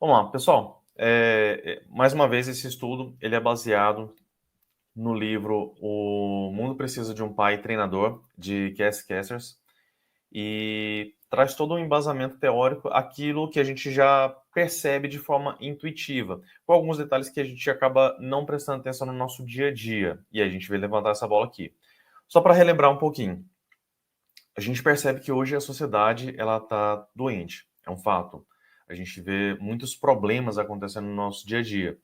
Vamos lá, pessoal. Mais uma vez, esse estudo ele é baseado no livro O Mundo Precisa de um Pai Treinador, de Cass Kessers, e traz todo um embasamento teórico, aquilo que a gente já percebe de forma intuitiva, com alguns detalhes que a gente acaba não prestando atenção no nosso dia a dia, e a gente vai levantar essa bola aqui. Só para relembrar um pouquinho, a gente percebe que hoje a sociedade ela está doente, é um fato. A gente vê muitos problemas acontecendo no nosso dia a dia,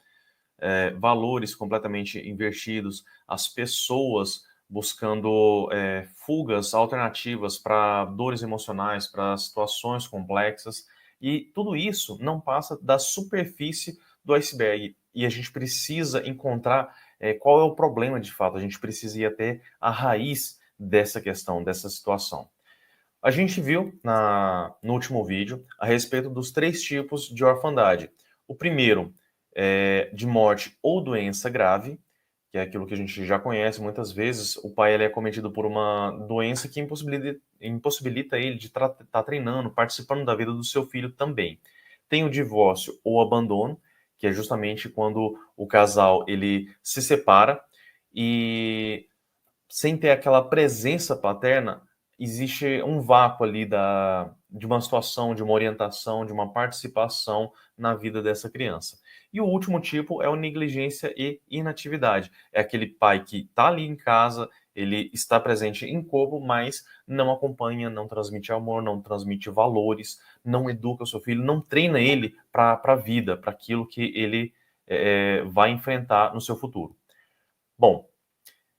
valores completamente invertidos, as pessoas buscando fugas alternativas para dores emocionais, para situações complexas, e tudo isso não passa da superfície do iceberg. E a gente precisa encontrar qual é o problema de fato, a gente precisa ir até a raiz dessa questão, dessa situação. A gente viu no último vídeo a respeito dos três tipos de orfandade. O primeiro é de morte ou doença grave, que é aquilo que a gente já conhece muitas vezes. O pai ele é cometido por uma doença que impossibilita ele de estar treinando, participando da vida do seu filho também. Tem o divórcio ou abandono, que é justamente quando o casal ele se separa e sem ter aquela presença paterna, existe um vácuo ali de uma situação, de uma orientação, de uma participação na vida dessa criança. E o último tipo é o negligência e inatividade. É aquele pai que está ali em casa, ele está presente em corpo, mas não acompanha, não transmite amor, não transmite valores, não educa o seu filho, não treina ele para a vida, para aquilo que ele vai enfrentar no seu futuro. Bom,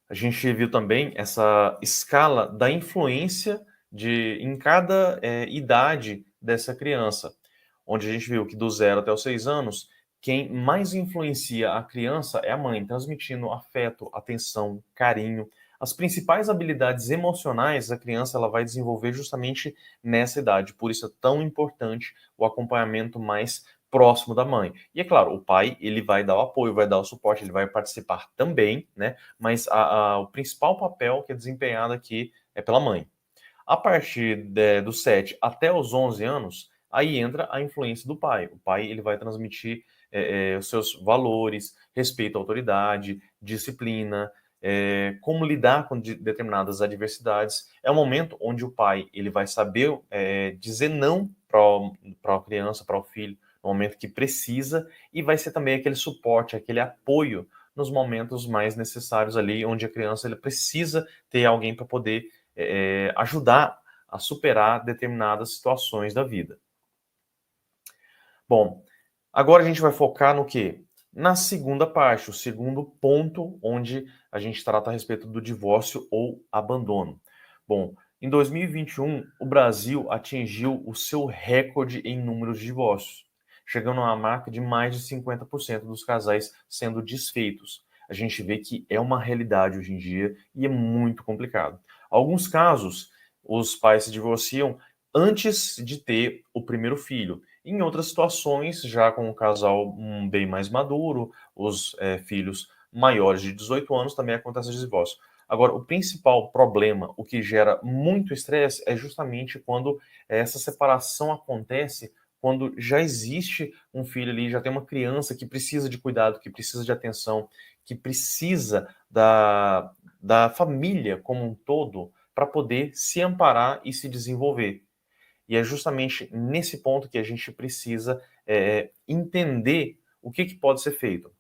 a gente viu também essa escala da influência em cada idade dessa criança, onde a gente viu que do 0 até os 6 anos, quem mais influencia a criança é a mãe, transmitindo afeto, atenção, carinho. As principais habilidades emocionais a criança ela vai desenvolver justamente nessa idade, por isso é tão importante o acompanhamento mais próximo da mãe. E é claro, o pai ele vai dar o apoio, vai dar o suporte, ele vai participar também, né? Mas o principal papel que é desempenhado aqui é pela mãe. A partir dos 7 até os 11 anos, aí entra a influência do pai. O pai ele vai transmitir os seus valores, respeito à autoridade, disciplina, como lidar com determinadas adversidades. É o momento onde o pai ele vai saber dizer não para a criança, para o filho, no momento que precisa, e vai ser também aquele suporte, aquele apoio nos momentos mais necessários ali, onde a criança ele precisa ter alguém para poder ajudar a superar determinadas situações da vida. Bom, agora a gente vai focar no quê? Na segunda parte, o segundo ponto onde a gente trata a respeito do divórcio ou abandono. Bom, em 2021, o Brasil atingiu o seu recorde em números de divórcios, chegando a uma marca de mais de 50% dos casais sendo desfeitos. A gente vê que é uma realidade hoje em dia e é muito complicado. Alguns casos, os pais se divorciam antes de ter o primeiro filho. Em outras situações, já com o casal bem mais maduro, os filhos maiores de 18 anos, também acontece o divórcio. Agora, o principal problema, o que gera muito estresse, é justamente quando essa separação acontece, quando já existe um filho ali, já tem uma criança que precisa de cuidado, que precisa de atenção, que precisa da família como um todo para poder se amparar e se desenvolver. E é justamente nesse ponto que a gente precisa entender o que pode ser feito.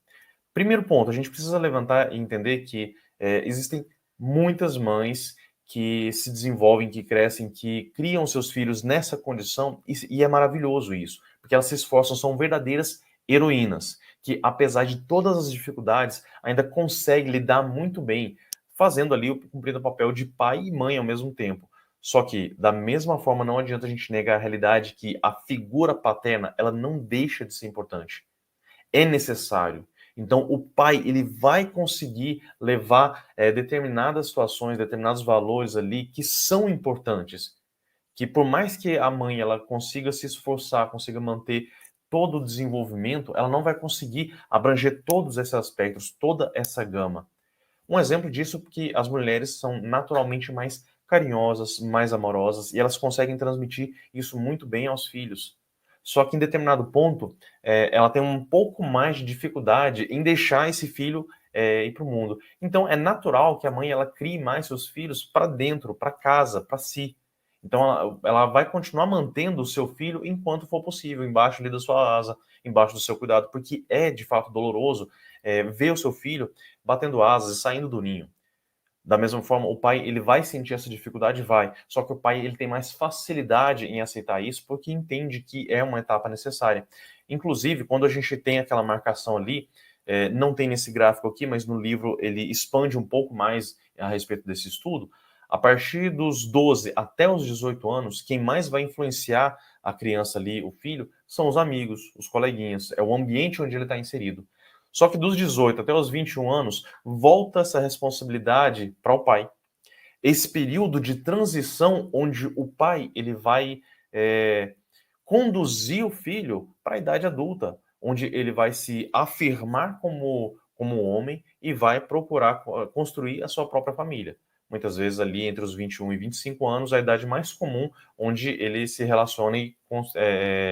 Primeiro ponto, a gente precisa levantar e entender que existem muitas mães que se desenvolvem, que crescem, que criam seus filhos nessa condição, e é maravilhoso isso, porque elas se esforçam, são verdadeiras heroínas, que apesar de todas as dificuldades, ainda conseguem lidar muito bem, fazendo ali, cumprindo o papel de pai e mãe ao mesmo tempo. Só que, da mesma forma, não adianta a gente negar a realidade que a figura paterna, ela não deixa de ser importante. É necessário. Então, o pai ele vai conseguir levar determinadas situações, determinados valores ali que são importantes. Que por mais que a mãe ela consiga se esforçar, consiga manter todo o desenvolvimento, ela não vai conseguir abranger todos esses aspectos, toda essa gama. Um exemplo disso é que as mulheres são naturalmente mais carinhosas, mais amorosas, e elas conseguem transmitir isso muito bem aos filhos. só que em determinado ponto, ela tem um pouco mais de dificuldade em deixar esse filho ir para o mundo. Então é natural que a mãe ela crie mais seus filhos para dentro, para casa, para si. Então ela vai continuar mantendo o seu filho enquanto for possível, embaixo ali da sua asa, embaixo do seu cuidado, porque é de fato doloroso ver o seu filho batendo asas e saindo do ninho. Da mesma forma, o pai ele vai sentir essa dificuldade, vai. Só que o pai ele tem mais facilidade em aceitar isso porque entende que é uma etapa necessária. Inclusive, quando a gente tem aquela marcação ali, não tem nesse gráfico aqui, mas no livro ele expande um pouco mais a respeito desse estudo. A partir dos 12 até os 18 anos, quem mais vai influenciar a criança ali, o filho, são os amigos, os coleguinhas, é o ambiente onde ele está inserido. Só que dos 18 até os 21 anos, volta essa responsabilidade para o pai. Esse período de transição onde o pai ele vai é, conduzir o filho para a idade adulta, onde ele vai se afirmar como homem e vai procurar construir a sua própria família. Muitas vezes ali entre os 21 e 25 anos, a idade mais comum onde ele se relaciona e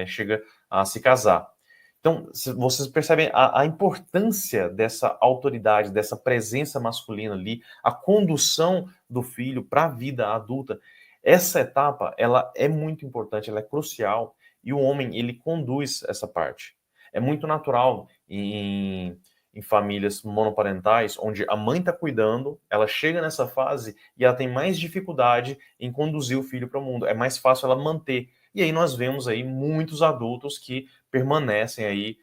chega a se casar. Então, vocês percebem a importância dessa autoridade, dessa presença masculina ali, a condução do filho para a vida adulta. Essa etapa, ela é muito importante, ela é crucial, e o homem, ele conduz essa parte. É muito natural em famílias monoparentais, onde a mãe está cuidando, ela chega nessa fase e ela tem mais dificuldade em conduzir o filho para o mundo. É mais fácil ela manter. E aí nós vemos aí muitos adultos que permanecem aí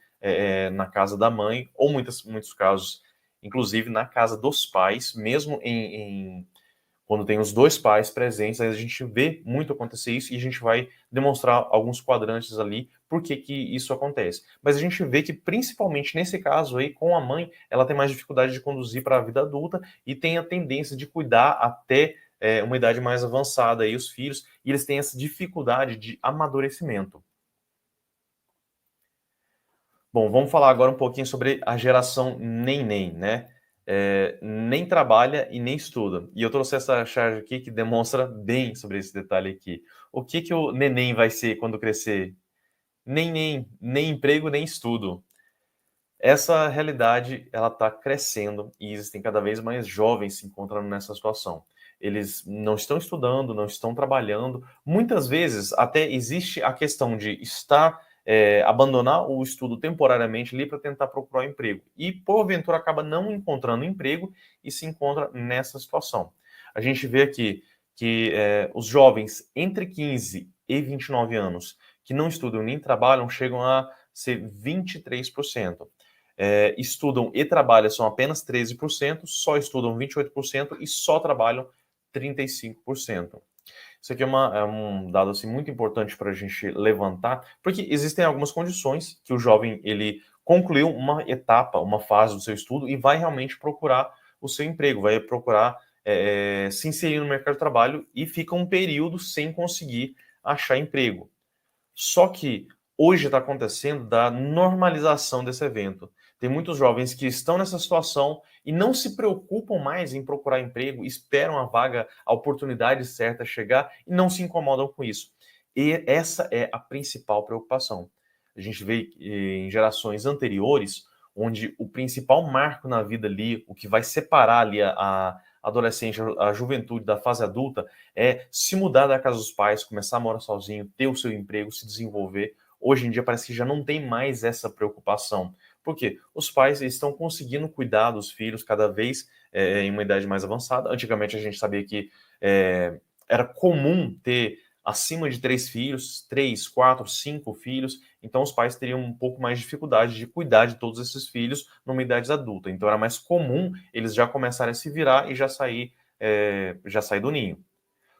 na casa da mãe, ou muitos casos, inclusive na casa dos pais, mesmo quando tem os dois pais presentes, aí a gente vê muito acontecer isso e a gente vai demonstrar alguns quadrantes ali por que que isso acontece. Mas a gente vê que, principalmente nesse caso aí, com a mãe, ela tem mais dificuldade de conduzir para a vida adulta e tem a tendência de cuidar até uma idade mais avançada aí, os filhos, e eles têm essa dificuldade de amadurecimento. Bom, vamos falar agora um pouquinho sobre a geração neném, né? Nem trabalha e nem estuda. E eu trouxe essa charge aqui que demonstra bem sobre esse detalhe aqui. O que que o neném vai ser quando crescer? Nem emprego, nem estudo. Essa realidade, ela está crescendo e existem cada vez mais jovens se encontrando nessa situação. Eles não estão estudando, não estão trabalhando. Muitas vezes até existe a questão de abandonar o estudo temporariamente ali para tentar procurar um emprego. E porventura acaba não encontrando emprego e se encontra nessa situação. A gente vê aqui que os jovens entre 15 e 29 anos que não estudam nem trabalham chegam a ser 23%. Estudam e trabalham são apenas 13%, só estudam 28% e só trabalham 35%. Isso aqui é um dado assim, muito importante para a gente levantar, porque existem algumas condições que o jovem ele concluiu uma etapa, uma fase do seu estudo e vai realmente procurar o seu emprego, vai procurar se inserir no mercado de trabalho e fica um período sem conseguir achar emprego. Só que hoje está acontecendo da normalização desse evento. Tem muitos jovens que estão nessa situação e não se preocupam mais em procurar emprego, esperam a vaga, a oportunidade certa chegar e não se incomodam com isso. E essa é a principal preocupação. A gente vê em gerações anteriores, onde o principal marco na vida ali, o que vai separar ali a adolescente, a juventude da fase adulta, é se mudar da casa dos pais, começar a morar sozinho, ter o seu emprego, se desenvolver. Hoje em dia parece que já não tem mais essa preocupação. Por quê? Os pais estão conseguindo cuidar dos filhos cada vez em uma idade mais avançada. Antigamente a gente sabia que era comum ter acima de 3 filhos, 3, 4, 5 filhos, então os pais teriam um pouco mais de dificuldade de cuidar de todos esses filhos numa idade adulta. Então era mais comum eles já começarem a se virar e já sair do ninho.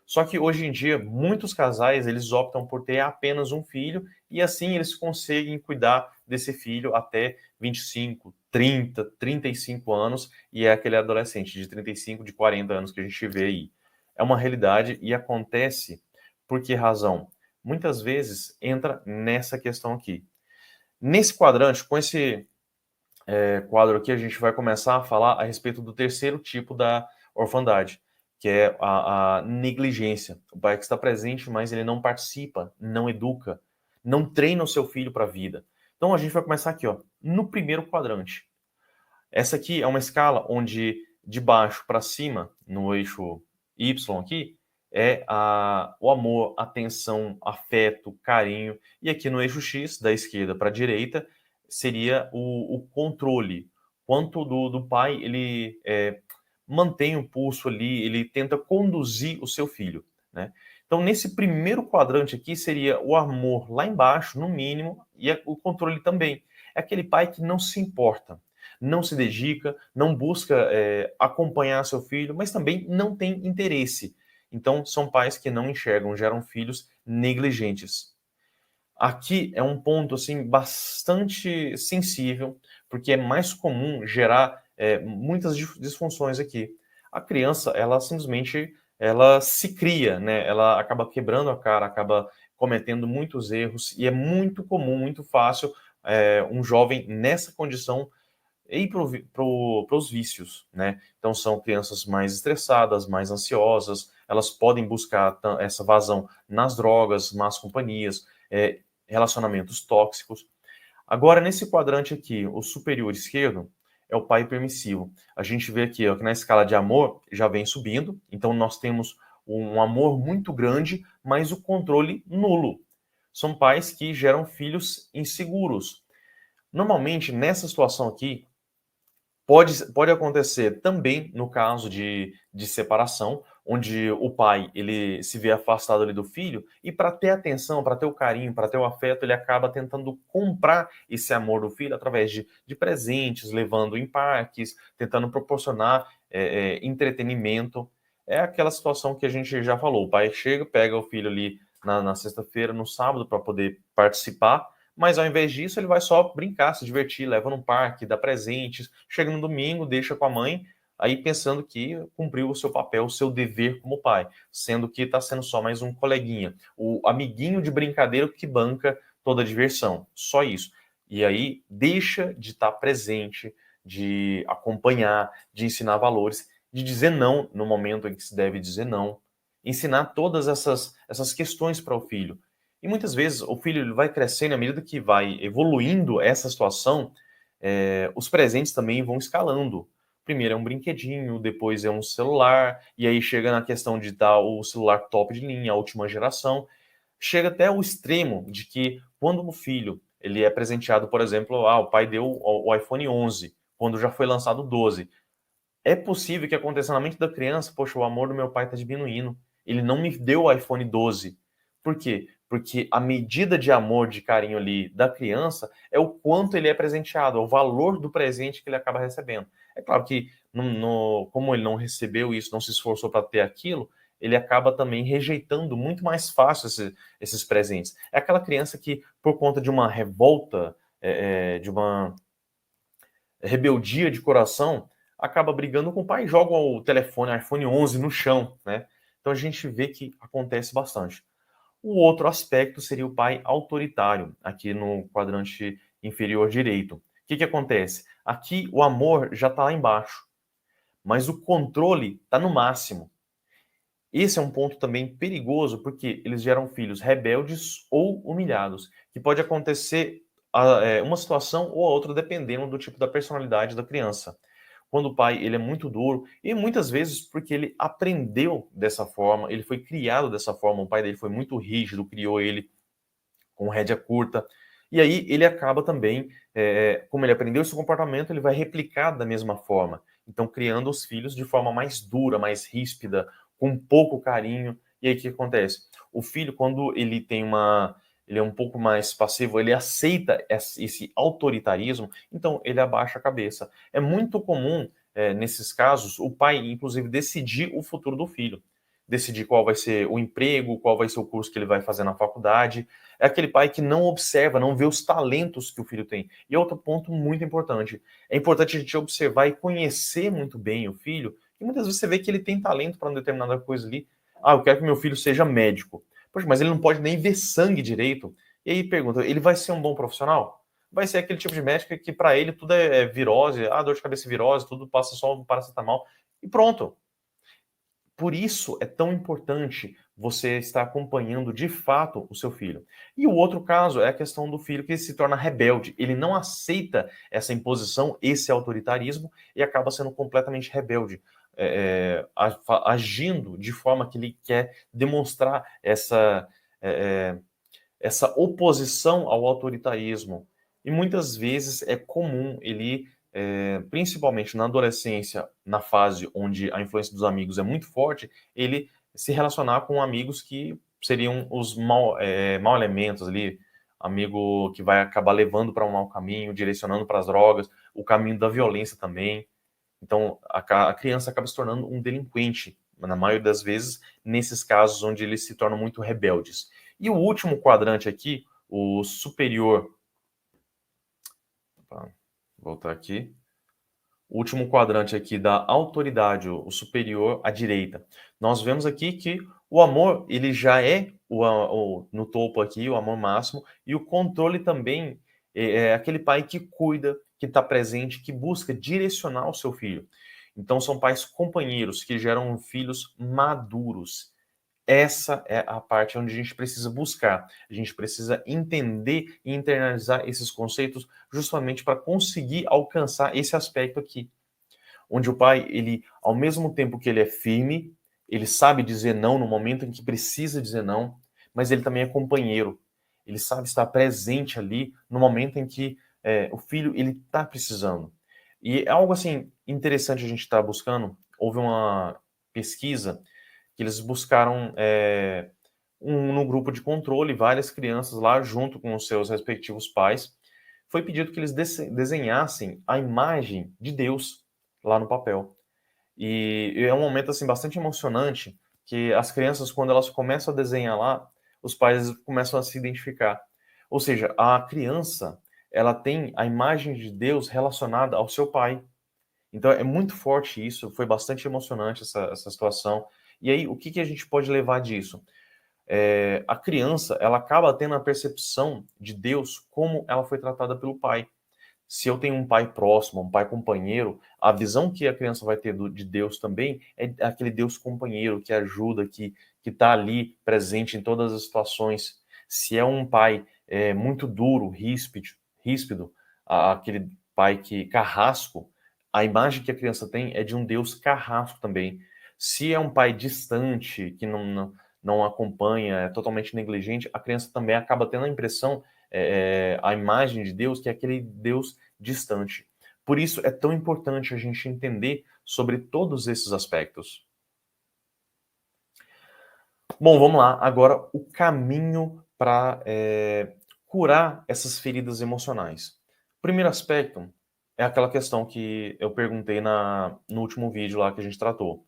Só que hoje em dia, muitos casais eles optam por ter apenas um filho e assim eles conseguem cuidar desse filho até 25, 30, 35 anos e é aquele adolescente de 35, de 40 anos que a gente vê aí. É uma realidade e acontece por que razão? Muitas vezes entra nessa questão aqui. Nesse quadrante, com esse quadro aqui, a gente vai começar a falar a respeito do terceiro tipo da orfandade, que é a negligência. O pai que está presente, mas ele não participa, não educa, não treina o seu filho para a vida. Então a gente vai começar aqui, ó, no primeiro quadrante. Essa aqui é uma escala onde de baixo para cima, no eixo Y aqui, é o amor, atenção, afeto, carinho. E aqui no eixo X, da esquerda para a direita, seria o controle. Quanto do pai ele mantém o pulso ali, ele tenta conduzir o seu filho, né? Então, nesse primeiro quadrante aqui, seria o amor lá embaixo, no mínimo, e o controle também. É aquele pai que não se importa, não se dedica, não busca acompanhar seu filho, mas também não tem interesse. Então, são pais que não enxergam, geram filhos negligentes. Aqui é um ponto assim bastante sensível, porque é mais comum gerar muitas disfunções aqui. A criança, ela simplesmente ela se cria, né? Ela acaba quebrando a cara, acaba cometendo muitos erros e é muito comum, muito fácil um jovem nessa condição ir para os vícios, né? Então são crianças mais estressadas, mais ansiosas, elas podem buscar essa vazão nas drogas, más companhias, relacionamentos tóxicos. Agora, nesse quadrante aqui, o superior esquerdo é o pai permissivo. A gente vê aqui ó, que na escala de amor já vem subindo, então nós temos um amor muito grande, mas o controle nulo. São pais que geram filhos inseguros. Normalmente, nessa situação aqui, pode acontecer também no caso de separação, onde o pai ele se vê afastado ali do filho e para ter atenção, para ter o carinho, para ter o afeto, ele acaba tentando comprar esse amor do filho através de presentes, levando em parques, tentando proporcionar entretenimento. É aquela situação que a gente já falou. O pai chega, pega o filho ali na sexta-feira, no sábado, para poder participar, mas ao invés disso, ele vai só brincar, se divertir, leva num parque, dá presentes, chega no domingo, deixa com a mãe, aí pensando que cumpriu o seu papel, o seu dever como pai, sendo que está sendo só mais um coleguinha, o amiguinho de brincadeira que banca toda a diversão, só isso. E aí deixa de estar presente, de acompanhar, de ensinar valores, de dizer não no momento em que se deve dizer não, ensinar todas essas questões para o filho. E muitas vezes o filho ele vai crescendo, à medida que vai evoluindo essa situação, os presentes também vão escalando. Primeiro é um brinquedinho, depois é um celular, e aí chega na questão de dar o celular top de linha, a última geração. Chega até o extremo de que quando o filho ele é presenteado, por exemplo, o pai deu o iPhone 11, quando já foi lançado o 12. É possível que aconteça na mente da criança, poxa, o amor do meu pai está diminuindo. Ele não me deu o iPhone 12. Por quê? Porque a medida de amor, de carinho ali da criança é o quanto ele é presenteado, é o valor do presente que ele acaba recebendo. É claro que, como ele não recebeu isso, não se esforçou para ter aquilo, ele acaba também rejeitando muito mais fácil esses presentes. É aquela criança que, por conta de uma revolta, de uma rebeldia de coração, acaba brigando com o pai e joga o telefone, iPhone 11 no chão, né? Então a gente vê que acontece bastante. O outro aspecto seria o pai autoritário, aqui no quadrante inferior direito. O que, que acontece? Aqui o amor já está lá embaixo, mas o controle está no máximo. Esse é um ponto também perigoso, porque eles geram filhos rebeldes ou humilhados, que pode acontecer uma situação ou outra dependendo do tipo da personalidade da criança. Quando o pai ele é muito duro, e muitas vezes porque ele aprendeu dessa forma, ele foi criado dessa forma, o pai dele foi muito rígido, criou ele com rédea curta, e aí ele acaba também, como ele aprendeu esse comportamento, ele vai replicar da mesma forma. Então, criando os filhos de forma mais dura, mais ríspida, com pouco carinho. E aí o que acontece? O filho, quando ele é um pouco mais passivo, ele aceita esse autoritarismo, então ele abaixa a cabeça. É muito comum, nesses casos, o pai, inclusive, decidir o futuro do filho. Decidir qual vai ser o emprego, qual vai ser o curso que ele vai fazer na faculdade. É aquele pai que não observa, não vê os talentos que o filho tem. E outro ponto muito importante, é importante a gente observar e conhecer muito bem o filho, e muitas vezes você vê que ele tem talento para uma determinada coisa ali. Ah, eu quero que meu filho seja médico. Poxa, mas ele não pode nem ver sangue direito. E aí pergunta, ele vai ser um bom profissional? Vai ser aquele tipo de médico que para ele tudo é virose, dor de cabeça e virose, tudo passa só um paracetamol e pronto. Por isso é tão importante você está acompanhando de fato o seu filho. E o outro caso é a questão do filho que se torna rebelde. Ele não aceita essa imposição, esse autoritarismo, e acaba sendo completamente rebelde, agindo de forma que ele quer demonstrar essa oposição ao autoritarismo. E muitas vezes é comum ele, principalmente na adolescência, na fase onde a influência dos amigos é muito forte, ele se relacionar com amigos que seriam os mau elementos ali, amigo que vai acabar levando para um mau caminho, direcionando para as drogas, o caminho da violência também. Então, a criança acaba se tornando um delinquente, na maioria das vezes, nesses casos onde eles se tornam muito rebeldes. E o último quadrante aqui, o superior. Vou voltar aqui. O último quadrante aqui da autoridade, o superior à direita. Nós vemos aqui que o amor, ele já é no topo aqui, o amor máximo, e o controle também é aquele pai que cuida, que está presente, que busca direcionar o seu filho. Então, são pais companheiros que geram filhos maduros. Essa é a parte onde a gente precisa buscar. A gente precisa entender e internalizar esses conceitos justamente para conseguir alcançar esse aspecto aqui, onde o pai, ele, ao mesmo tempo que ele é firme, ele sabe dizer não no momento em que precisa dizer não, mas ele também é companheiro. Ele sabe estar presente ali no momento em que o filho ele está precisando. E é algo assim interessante a gente estar buscando. Houve uma pesquisa que eles buscaram no grupo de controle várias crianças lá junto com os seus respectivos pais. Foi pedido que eles desenhassem a imagem de Deus lá no papel. E é um momento assim bastante emocionante que as crianças, quando elas começam a desenhar lá, os pais começam a se identificar. Ou seja, a criança, ela tem a imagem de Deus relacionada ao seu pai. Então é muito forte isso, foi bastante emocionante essa situação. E aí, o que a gente pode levar disso? A criança, ela acaba tendo a percepção de Deus como ela foi tratada pelo pai. Se eu tenho um pai próximo, um pai companheiro, a visão que a criança vai ter de Deus também é aquele Deus companheiro que ajuda, que está ali presente em todas as situações. Se é um pai muito duro, ríspido, aquele pai que carrasco, a imagem que a criança tem é de um Deus carrasco também. Se é um pai distante, que não acompanha, é totalmente negligente, a criança também acaba tendo a impressão, a imagem de Deus, que é aquele Deus distante. Por isso é tão importante a gente entender sobre todos esses aspectos. Bom, vamos lá. Agora, o caminho para curar essas feridas emocionais. O primeiro aspecto é aquela questão que eu perguntei no último vídeo lá que a gente tratou.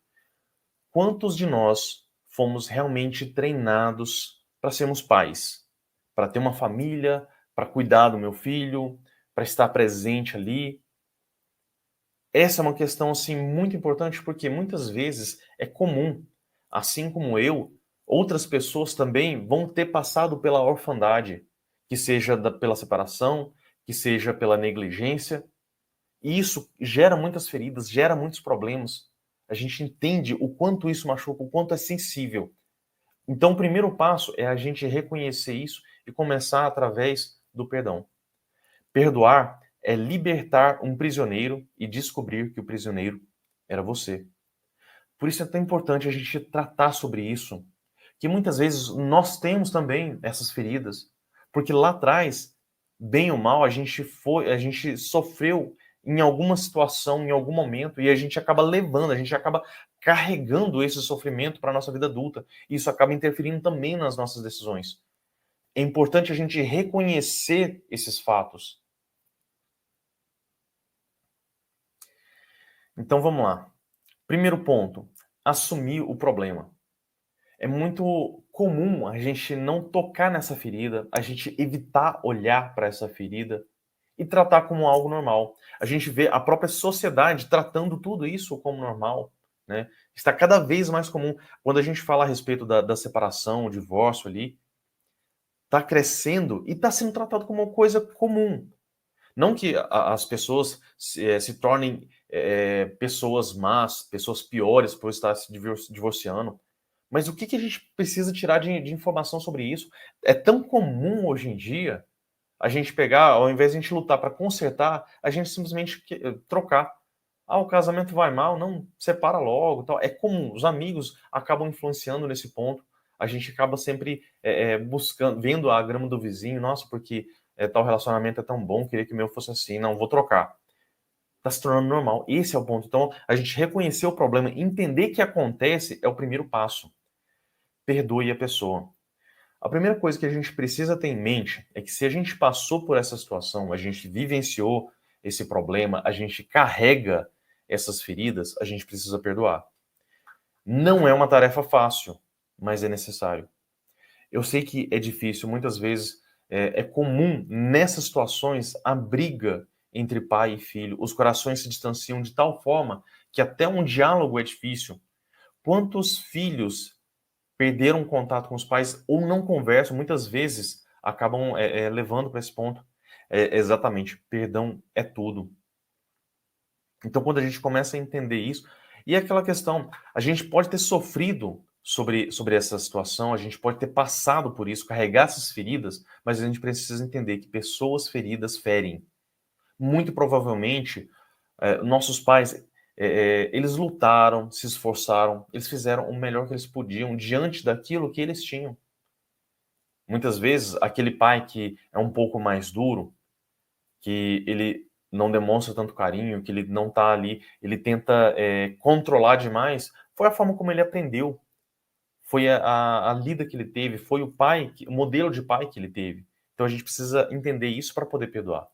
Quantos de nós fomos realmente treinados para sermos pais? Para ter uma família, para cuidar do meu filho, para estar presente ali? Essa é uma questão assim muito importante porque muitas vezes é comum, assim como eu, outras pessoas também vão ter passado pela orfandade, que seja pela separação, que seja pela negligência, e isso gera muitas feridas, gera muitos problemas. A gente entende o quanto isso machuca, o quanto é sensível. Então, o primeiro passo é a gente reconhecer isso e começar através do perdão. Perdoar é libertar um prisioneiro e descobrir que o prisioneiro era você. Por isso é tão importante a gente tratar sobre isso, que muitas vezes nós temos também essas feridas, porque lá atrás, bem ou mal, a gente sofreu em alguma situação, em algum momento, e a gente acaba levando, a gente acaba carregando esse sofrimento para a nossa vida adulta. E isso acaba interferindo também nas nossas decisões. É importante a gente reconhecer esses fatos. Então vamos lá. Primeiro ponto, assumir o problema. É muito comum a gente não tocar nessa ferida, a gente evitar olhar para essa ferida e tratar como algo normal. A gente vê a própria sociedade tratando tudo isso como normal, né? Está cada vez mais comum. Quando a gente fala a respeito da separação, o divórcio ali, está crescendo e está sendo tratado como uma coisa comum. Não que as pessoas se tornem pessoas más, pessoas piores por estar se divorciando, Mas o que que a gente precisa tirar de informação sobre isso? É tão comum hoje em dia a gente pegar, ao invés de a gente lutar para consertar, a gente simplesmente trocar. Ah, o casamento vai mal, não, separa logo, tal. É comum, os amigos acabam influenciando nesse ponto. A gente acaba sempre buscando, vendo a grama do vizinho, nossa, porque tal relacionamento é tão bom, queria que o meu fosse assim, não, vou trocar. Tá se tornando normal. Esse é o ponto. Então, a gente reconhecer o problema, entender que acontece é o primeiro passo. Perdoe a pessoa. A primeira coisa que a gente precisa ter em mente é que se a gente passou por essa situação, a gente vivenciou esse problema, a gente carrega essas feridas, a gente precisa perdoar. Não é uma tarefa fácil, mas é necessário. Eu sei que é difícil, muitas vezes é comum nessas situações a briga entre pai e filho. Os corações se distanciam de tal forma que até um diálogo é difícil. Quantos filhos perderam contato com os pais ou não conversam, muitas vezes acabam levando para esse ponto. Exatamente, perdão é tudo. Então, quando a gente começa a entender isso, e aquela questão, a gente pode ter sofrido sobre essa situação, a gente pode ter passado por isso, carregar essas feridas, mas a gente precisa entender que pessoas feridas ferem. Muito provavelmente, nossos pais, eles lutaram, se esforçaram, eles fizeram o melhor que eles podiam diante daquilo que eles tinham. Muitas vezes, aquele pai que é um pouco mais duro, que ele não demonstra tanto carinho, que ele não está ali, ele tenta controlar demais, foi a forma como ele aprendeu, foi a lida que ele teve, foi o pai, o modelo de pai que ele teve. Então a gente precisa entender isso para poder perdoar.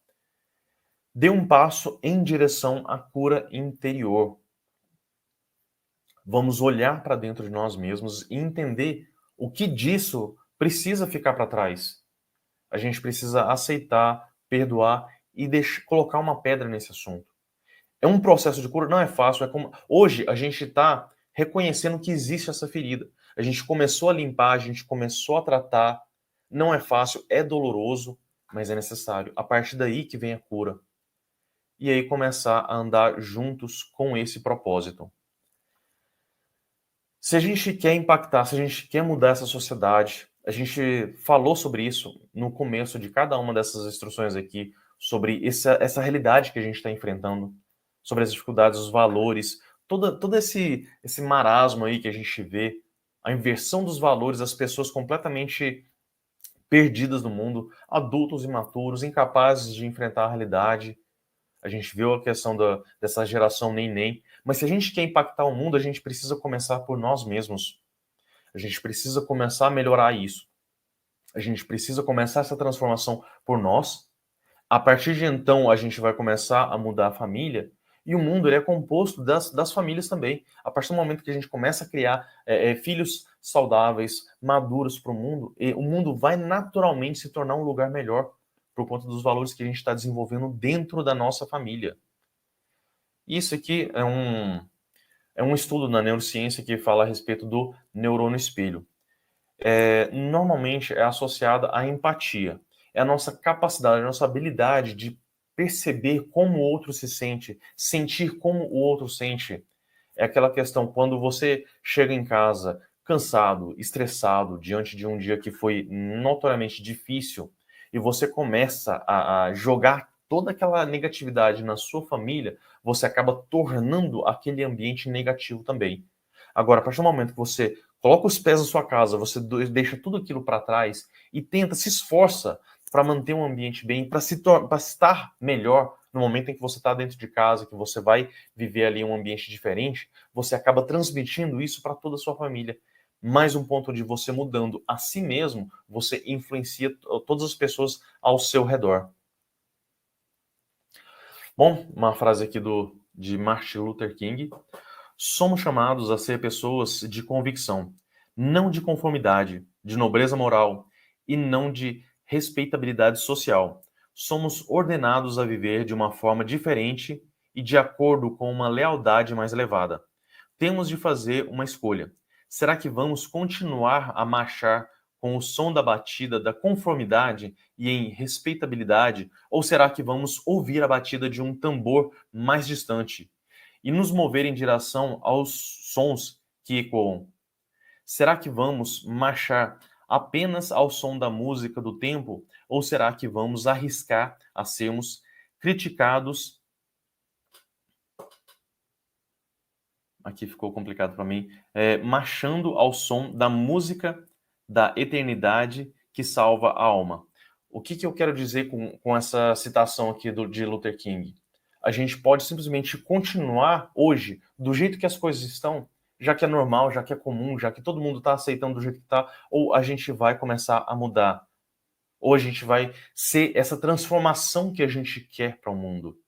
Dê um passo em direção à cura interior. Vamos olhar para dentro de nós mesmos e entender o que disso precisa ficar para trás. A gente precisa aceitar, perdoar e colocar uma pedra nesse assunto. É um processo de cura, não é fácil. É como hoje a gente está reconhecendo que existe essa ferida. A gente começou a limpar, a gente começou a tratar. Não é fácil, é doloroso, mas é necessário. A partir daí que vem a cura. E aí começar a andar juntos com esse propósito. Se a gente quer impactar, se a gente quer mudar essa sociedade, a gente falou sobre isso no começo de cada uma dessas instruções aqui, sobre essa realidade que a gente está enfrentando, sobre as dificuldades, os valores, todo esse marasmo aí que a gente vê, a inversão dos valores, as pessoas completamente perdidas no mundo, adultos imaturos, incapazes de enfrentar a realidade. A gente viu a questão dessa geração nem. Mas se a gente quer impactar o mundo, a gente precisa começar por nós mesmos. A gente precisa começar a melhorar isso. A gente precisa começar essa transformação por nós. A partir de então, a gente vai começar a mudar a família. E o mundo ele é composto das famílias também. A partir do momento que a gente começa a criar filhos saudáveis, maduros para o mundo vai naturalmente se tornar um lugar melhor por conta dos valores que a gente está desenvolvendo dentro da nossa família. Isso aqui é um estudo na neurociência que fala a respeito do neurônio espelho. Normalmente é associada à empatia. É a nossa capacidade, a nossa habilidade de perceber como o outro se sente, sentir como o outro sente. É aquela questão, quando você chega em casa cansado, estressado, diante de um dia que foi notoriamente difícil, e você começa a jogar toda aquela negatividade na sua família, você acaba tornando aquele ambiente negativo também. Agora, a partir do momento que você coloca os pés na sua casa, você deixa tudo aquilo para trás e tenta, se esforça para manter um ambiente bem, para estar melhor no momento em que você está dentro de casa, que você vai viver ali um ambiente diferente, você acaba transmitindo isso para toda a sua família. Mais um ponto de você mudando a si mesmo, você influencia todas as pessoas ao seu redor. Bom, uma frase aqui de Martin Luther King. Somos chamados a ser pessoas de convicção, não de conformidade, de nobreza moral e não de respeitabilidade social. Somos ordenados a viver de uma forma diferente e de acordo com uma lealdade mais elevada. Temos de fazer uma escolha. Será que vamos continuar a marchar com o som da batida da conformidade e em respeitabilidade, ou será que vamos ouvir a batida de um tambor mais distante e nos mover em direção aos sons que ecoam? Será que vamos marchar apenas ao som da música do tempo? Ou será que vamos arriscar a sermos criticados? Aqui ficou complicado para mim. Marchando ao som da música da eternidade que salva a alma. O que eu quero dizer com essa citação aqui de Luther King? A gente pode simplesmente continuar hoje do jeito que as coisas estão, já que é normal, já que é comum, já que todo mundo está aceitando do jeito que está, ou a gente vai começar a mudar, ou a gente vai ser essa transformação que a gente quer para o mundo.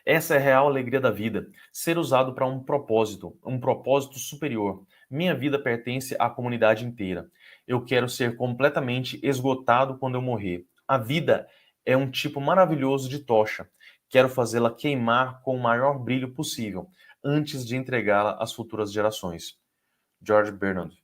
Essa é a real alegria da vida, ser usado para um propósito superior. Minha vida pertence à comunidade inteira. Eu quero ser completamente esgotado quando eu morrer. A vida é um tipo maravilhoso de tocha. Quero fazê-la queimar com o maior brilho possível, antes de entregá-la às futuras gerações. George Bernard.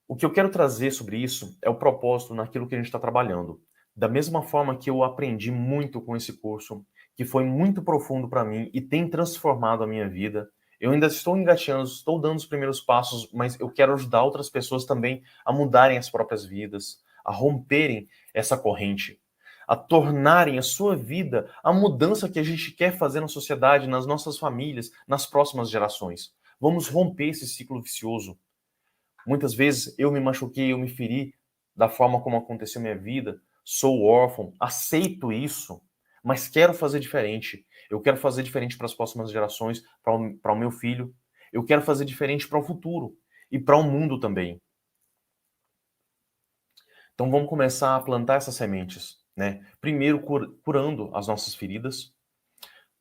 O que eu quero trazer sobre isso é o propósito naquilo que a gente está trabalhando. Da mesma forma que eu aprendi muito com esse curso, que foi muito profundo para mim e tem transformado a minha vida. Eu ainda estou engateando, estou dando os primeiros passos, mas eu quero ajudar outras pessoas também a mudarem as próprias vidas, a romperem essa corrente, a tornarem a sua vida a mudança que a gente quer fazer na sociedade, nas nossas famílias, nas próximas gerações. Vamos romper esse ciclo vicioso. Muitas vezes eu me machuquei, eu me feri da forma como aconteceu minha vida, sou órfão, aceito isso, mas quero fazer diferente. Eu quero fazer diferente para as próximas gerações, para o meu filho. Eu quero fazer diferente para o futuro e para o mundo também. Então vamos começar a plantar essas sementes, né? Primeiro curando as nossas feridas,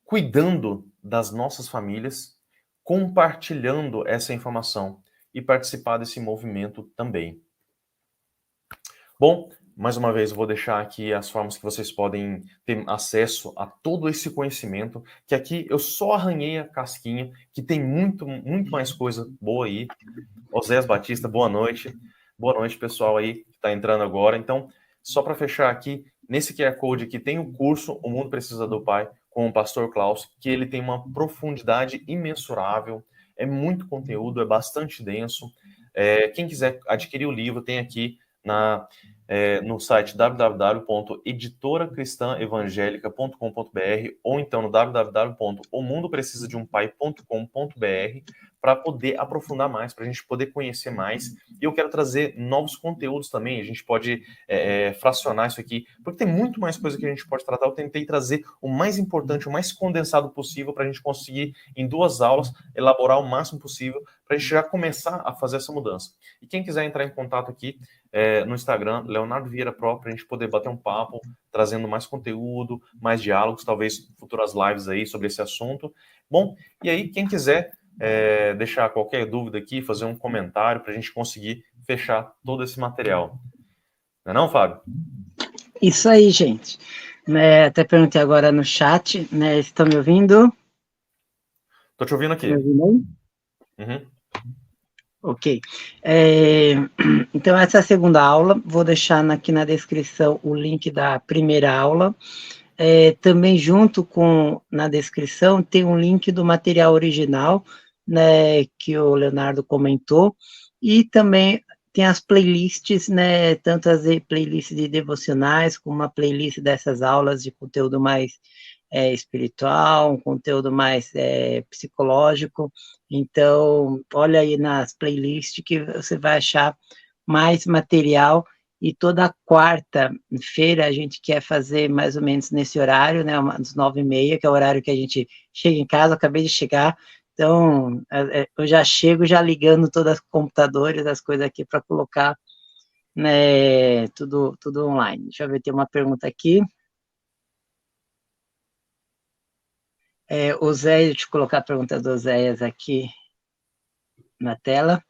cuidando das nossas famílias, compartilhando essa informação e participar desse movimento também. Bom, mais uma vez eu vou deixar aqui as formas que vocês podem ter acesso a todo esse conhecimento, que aqui eu só arranhei a casquinha, que tem muito mais coisa boa aí. Oséias Batista, boa noite. Boa noite, pessoal aí que está entrando agora. Então, só para fechar aqui, nesse QR Code aqui tem o curso O Mundo Precisa do Pai, com o Pastor Klaus, que ele tem uma profundidade imensurável, é muito conteúdo, é bastante denso. Quem quiser adquirir o livro, tem aqui no site www.editoracristãevangelica.com.br ou então no www.omundoprecisadeumpai.com.br para poder aprofundar mais, para a gente poder conhecer mais. E eu quero trazer novos conteúdos também. A gente pode fracionar isso aqui, porque tem muito mais coisa que a gente pode tratar. Eu tentei trazer o mais importante, o mais condensado possível, para a gente conseguir, em 2 aulas, elaborar o máximo possível, para a gente já começar a fazer essa mudança. E quem quiser entrar em contato aqui, no Instagram, Leonardo Vieira Pro, para a gente poder bater um papo, trazendo mais conteúdo, mais diálogos, talvez futuras lives aí sobre esse assunto. Bom, e aí, quem quiser deixar qualquer dúvida aqui, fazer um comentário para a gente conseguir fechar todo esse material. Não é não, Fábio? Isso aí, gente. Até perguntei agora no chat, né? Estão me ouvindo? Estou te ouvindo aqui. Me ouvindo aí? Uhum. Ok. Então, essa é a segunda aula. Vou deixar aqui na descrição o link da primeira aula. Também junto na descrição tem um link do material original, né, que o Leonardo comentou, e também tem as playlists, né, tanto as playlists de devocionais, como uma playlist dessas aulas de conteúdo mais espiritual, um conteúdo mais psicológico. Então, olha aí nas playlists que você vai achar mais material. E toda quarta-feira a gente quer fazer mais ou menos nesse horário, né, às 9h30, que é o horário que a gente chega em casa. Acabei de chegar, então eu já chego já ligando todos os computadores, as coisas aqui para colocar, né, tudo online. Deixa eu ver, tem uma pergunta aqui. Oséias, deixa eu colocar a pergunta do Oséias aqui na tela.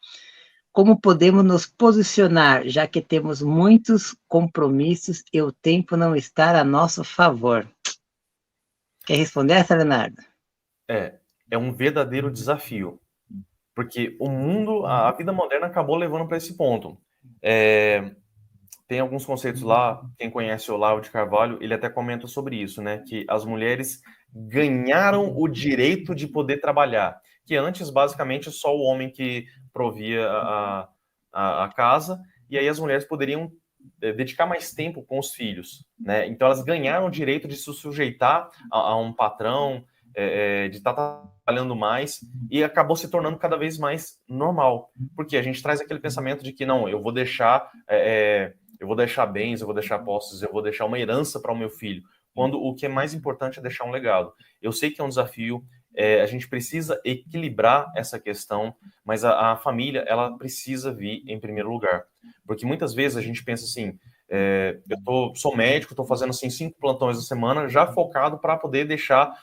Como podemos nos posicionar, já que temos muitos compromissos e o tempo não está a nosso favor? Quer responder essa, Leonardo? É um verdadeiro desafio, porque o mundo, a vida moderna acabou levando para esse ponto. Tem alguns conceitos lá, quem conhece o Olavo de Carvalho, ele até comenta sobre isso, né? Que as mulheres ganharam o direito de poder trabalhar, que antes, basicamente, só o homem que provia a casa, e aí as mulheres poderiam dedicar mais tempo com os filhos, né? Então elas ganharam o direito de se sujeitar a um patrão, de estar trabalhando mais, e acabou se tornando cada vez mais normal, porque a gente traz aquele pensamento de que não, eu vou deixar bens, eu vou deixar posses, eu vou deixar uma herança para o meu filho, quando o que é mais importante é deixar um legado. Eu sei que é um desafio, a gente precisa equilibrar essa questão, mas a família, ela precisa vir em primeiro lugar. Porque muitas vezes a gente pensa assim, sou médico, estou fazendo assim 5 plantões a semana, já focado para poder deixar,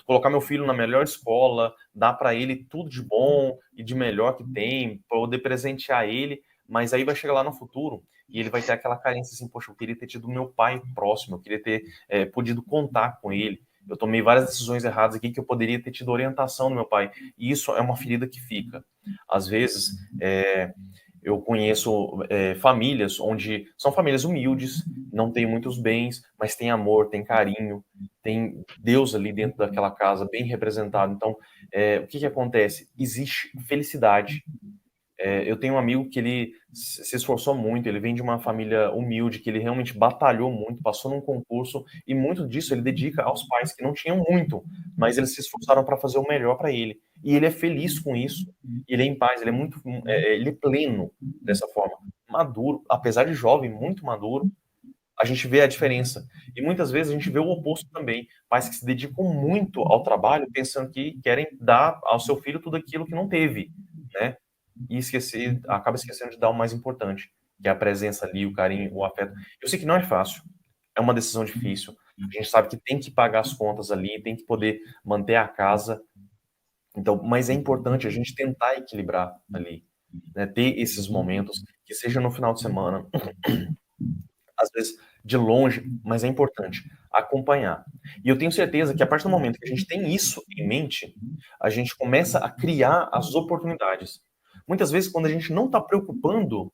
colocar meu filho na melhor escola, dar para ele tudo de bom e de melhor que tem, poder presentear ele, mas aí vai chegar lá no futuro e ele vai ter aquela carência assim, poxa, eu queria ter tido meu pai próximo, eu queria ter podido contar com ele. Eu tomei várias decisões erradas aqui que eu poderia ter tido orientação do meu pai. E isso é uma ferida que fica. Às vezes, eu conheço famílias onde são famílias humildes, não têm muitos bens, mas tem amor, tem carinho, tem Deus ali dentro daquela casa, bem representado. Então, o que acontece? Existe felicidade. Eu tenho um amigo que ele se esforçou muito, ele vem de uma família humilde, que ele realmente batalhou muito, passou num concurso, e muito disso ele dedica aos pais que não tinham muito, mas eles se esforçaram para fazer o melhor para ele. E ele é feliz com isso, ele é em paz, ele é pleno dessa forma. Maduro, apesar de jovem, muito maduro, a gente vê a diferença. E muitas vezes a gente vê o oposto também, pais que se dedicam muito ao trabalho, pensando que querem dar ao seu filho tudo aquilo que não teve, né? E acaba esquecendo de dar o mais importante, que é a presença ali, o carinho, o afeto. Eu sei que não é fácil, é uma decisão difícil. A gente sabe que tem que pagar as contas ali, tem que poder manter a casa. Então, mas é importante a gente tentar equilibrar ali, né? Ter esses momentos, que seja no final de semana, às vezes de longe, mas é importante acompanhar. E eu tenho certeza que a partir do momento que a gente tem isso em mente, a gente começa a criar as oportunidades. Muitas vezes, quando a gente não está preocupando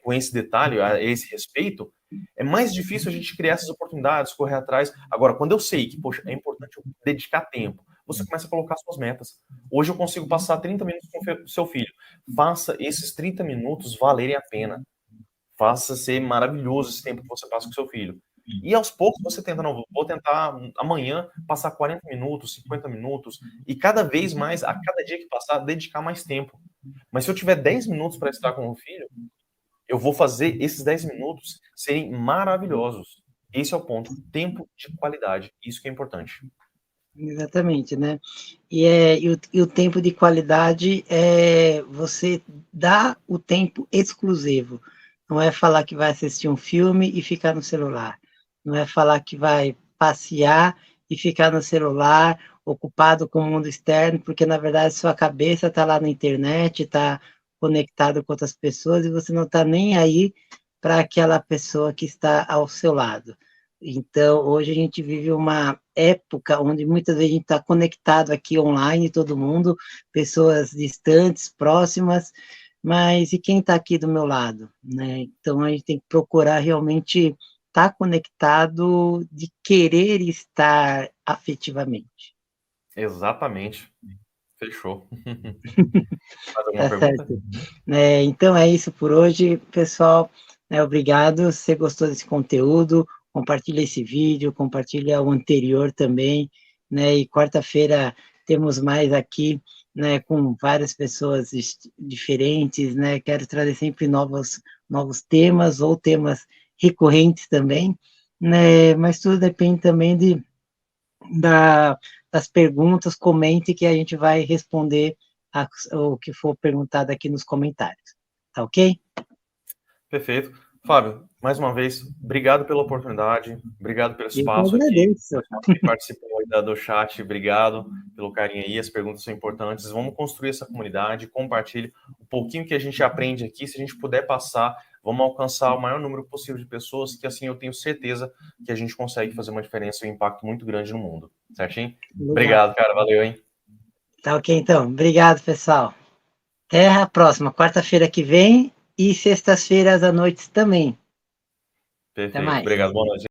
com esse detalhe, a esse respeito, é mais difícil a gente criar essas oportunidades, correr atrás. Agora, quando eu sei que, poxa, é importante eu dedicar tempo, você começa a colocar suas metas. Hoje eu consigo passar 30 minutos com o seu filho. Faça esses 30 minutos valerem a pena. Faça ser maravilhoso esse tempo que você passa com seu filho. E aos poucos você tenta, não, vou tentar amanhã passar 40 minutos, 50 minutos, e cada vez mais, a cada dia que passar, dedicar mais tempo. Mas se eu tiver 10 minutos para estar com o filho, eu vou fazer esses 10 minutos serem maravilhosos. Esse é o ponto. Tempo de qualidade. Isso que é importante. Exatamente, né? E o tempo de qualidade você dá o tempo exclusivo. Não é falar que vai assistir um filme e ficar no celular. Não é falar que vai passear e ficar no celular, ocupado com o mundo externo, porque, na verdade, sua cabeça está lá na internet, está conectado com outras pessoas e você não está nem aí para aquela pessoa que está ao seu lado. Então, hoje a gente vive uma época onde muitas vezes a gente está conectado aqui online, todo mundo, pessoas distantes, próximas, mas e quem está aqui do meu lado, né? Então, a gente tem que procurar realmente estar conectado, de querer estar afetivamente. Exatamente. Fechou. Mais alguma Tá pergunta? certo. Então, é isso por hoje, pessoal. Obrigado. Se você gostou desse conteúdo, compartilha esse vídeo, compartilha o anterior também, né? E quarta-feira temos mais aqui, né? Com várias pessoas diferentes, né? Quero trazer sempre novos temas ou temas recorrentes também, né? Mas tudo depende também das perguntas, comente que a gente vai responder o que for perguntado aqui nos comentários. Tá ok? Perfeito. Fábio, mais uma vez, obrigado pela oportunidade, obrigado pelo Eu que espaço aqui. agradeço. Quem participou do chat, obrigado pelo carinho aí, as perguntas são importantes. Vamos construir essa comunidade, compartilhe um pouquinho que a gente aprende aqui, se a gente puder passar, vamos alcançar o maior número possível de pessoas, que assim eu tenho certeza que a gente consegue fazer uma diferença e um impacto muito grande no mundo. Certinho? Legal. Obrigado, cara, valeu, hein? Tá ok, então. Obrigado, pessoal. Até a próxima, quarta-feira que vem e sextas-feiras à noite também. Até Perfeito, mais. obrigado, boa noite.